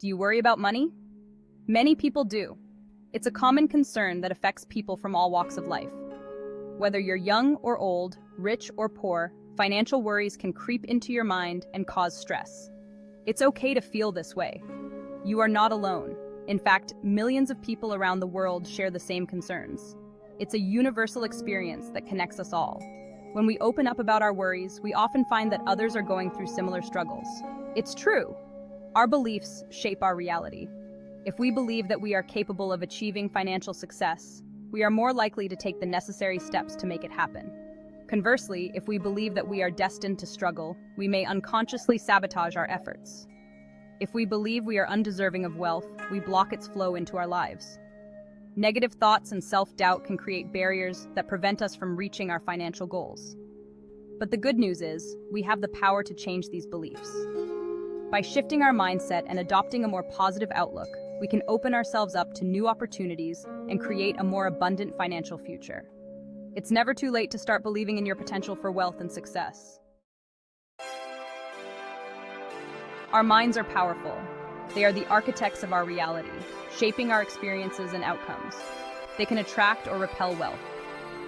Do you worry about money? Many people do. It's a common concern that affects people from all walks of life. Whether you're young or old, rich or poor, financial worries can creep into your mind and cause stress. It's okay to feel this way. You are not alone. In fact, millions of people around the world share the same concerns. It's a universal experience that connects us all. When we open up about our worries, we often find that others are going through similar struggles. It's true. Our beliefs shape our reality. If we believe that we are capable of achieving financial success, we are more likely to take the necessary steps to make it happen. Conversely, if we believe that we are destined to struggle, we may unconsciously sabotage our efforts. If we believe we are undeserving of wealth, we block its flow into our lives. Negative thoughts and self-doubt can create barriers that prevent us from reaching our financial goals. But the good news is, we have the power to change these beliefs. By shifting our mindset and adopting a more positive outlook, we can open ourselves up to new opportunities and create a more abundant financial future. It's never too late to start believing in your potential for wealth and success. Our minds are powerful. They are the architects of our reality, shaping our experiences and outcomes. They can attract or repel wealth.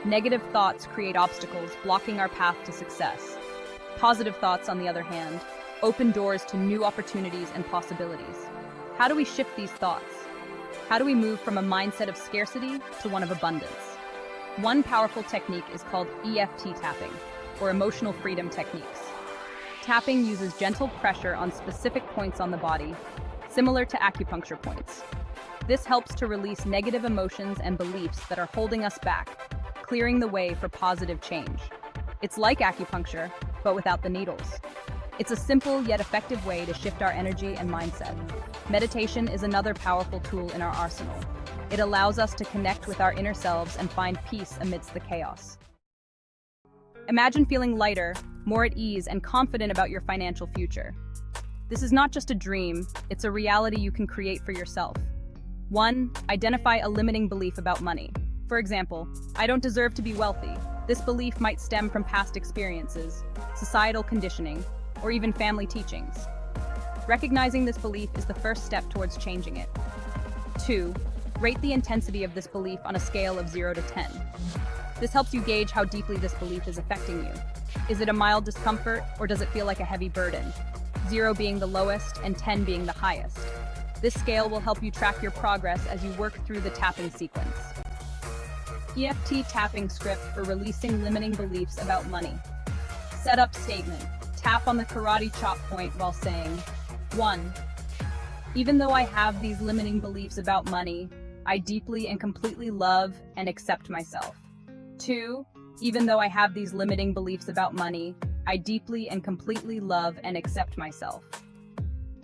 Negative thoughts create obstacles, blocking our path to success. Positive thoughts, on the other hand, open doors to new opportunities and possibilities. How do we shift these thoughts? How do we move from a mindset of scarcity to one of abundance? One powerful technique is called EFT tapping, or emotional freedom techniques. Tapping uses gentle pressure on specific points on the body, similar to acupuncture points. This helps to release negative emotions and beliefs that are holding us back, clearing the way for positive change. It's like acupuncture, but without the needles. It's a simple yet effective way to shift our energy and mindset. Meditation is another powerful tool in our arsenal. It allows us to connect with our inner selves and find peace amidst the chaos. Imagine feeling lighter, more at ease, and confident about your financial future. This is not just a dream, it's a reality you can create for yourself. 1. Identify a limiting belief about money. For example, I don't deserve to be wealthy. This belief might stem from past experiences, societal conditioning, or even family teachings. Recognizing this belief is the first step towards changing it. 2. Rate the intensity of this belief on a scale of 0 to 10. This helps you gauge how deeply this belief is affecting you. Is it a mild discomfort, or does it feel like a heavy burden? 0 being the lowest and 10 being the highest. This scale will help you track your progress as you work through the tapping sequence. EFT tapping script for releasing limiting beliefs about money. Setup statement. Tap on the karate chop point while saying, 1. Even though I have these limiting beliefs about money, I deeply and completely love and accept myself. 2. Even though I have these limiting beliefs about money, I deeply and completely love and accept myself.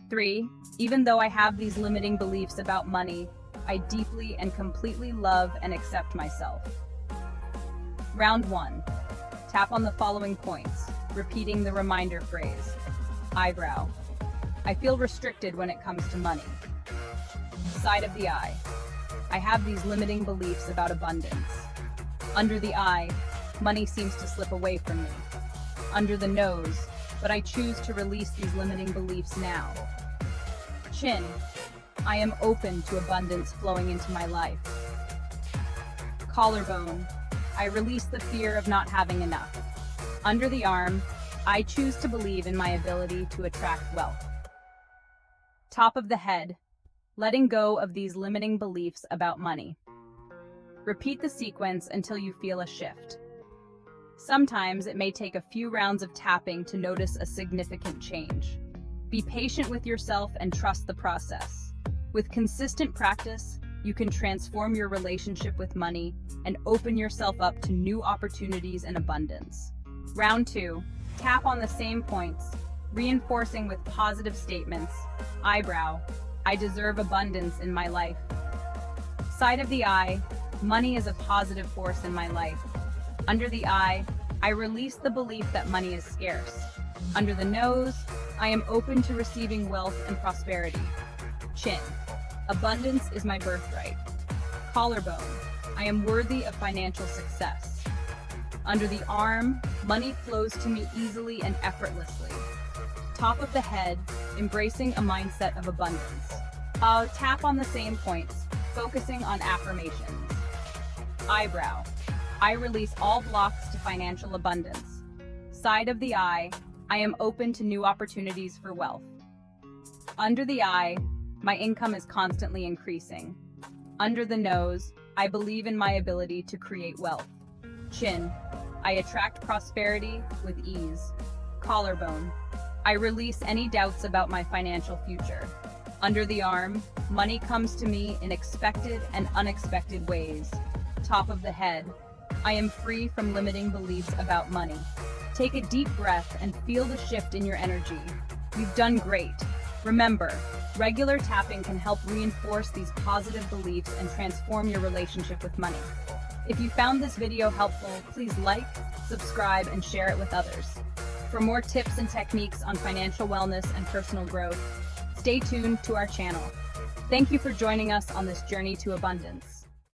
3. Even though I have these limiting beliefs about money, I deeply and completely love and accept myself. Round 1. Tap on the following points, repeating the reminder phrase. Eyebrow. I feel restricted when it comes to money. Side of the eye. I have these limiting beliefs about abundance. Under the eye, money seems to slip away from me. Under the nose, but I choose to release these limiting beliefs now. Chin. I am open to abundance flowing into my life. Collarbone. I release the fear of not having enough. Under the arm, I choose to believe in my ability to attract wealth. Top of the head. Letting go of these limiting beliefs about money. Repeat the sequence until you feel a shift. Sometimes it may take a few rounds of tapping to notice a significant change. Be patient with yourself and trust the process. With consistent practice, you can transform your relationship with money and open yourself up to new opportunities and abundance. Round 2. Tap on the same points, reinforcing with positive statements. Eyebrow. I deserve abundance in my life. Side of the eye. Money is a positive force in my life. Under the eye, I release the belief that money is scarce. Under the nose, I am open to receiving wealth and prosperity. Chin. Abundance is my birthright. Collarbone. I am worthy of financial success. Under the arm, money flows to me easily and effortlessly. Top of the head, embracing a mindset of abundance. Tap on the same points, focusing on affirmations. Eyebrow. I release all blocks to financial abundance. Side of the eye. I am open to new opportunities for wealth. Under the eye. My income is constantly increasing. Under the nose. I believe in my ability to create wealth. Chin. I attract prosperity with ease. Collarbone. I release any doubts about my financial future. Under the arm, money comes to me in expected and unexpected ways. Top of the head, I am free from limiting beliefs about money. Take a deep breath and feel the shift in your energy. You've done great. Remember, regular tapping can help reinforce these positive beliefs and transform your relationship with money. If you found this video helpful, please like, subscribe, and share it with others. For more tips and techniques on financial wellness and personal growth, stay tuned to our channel. Thank you for joining us on this journey to abundance.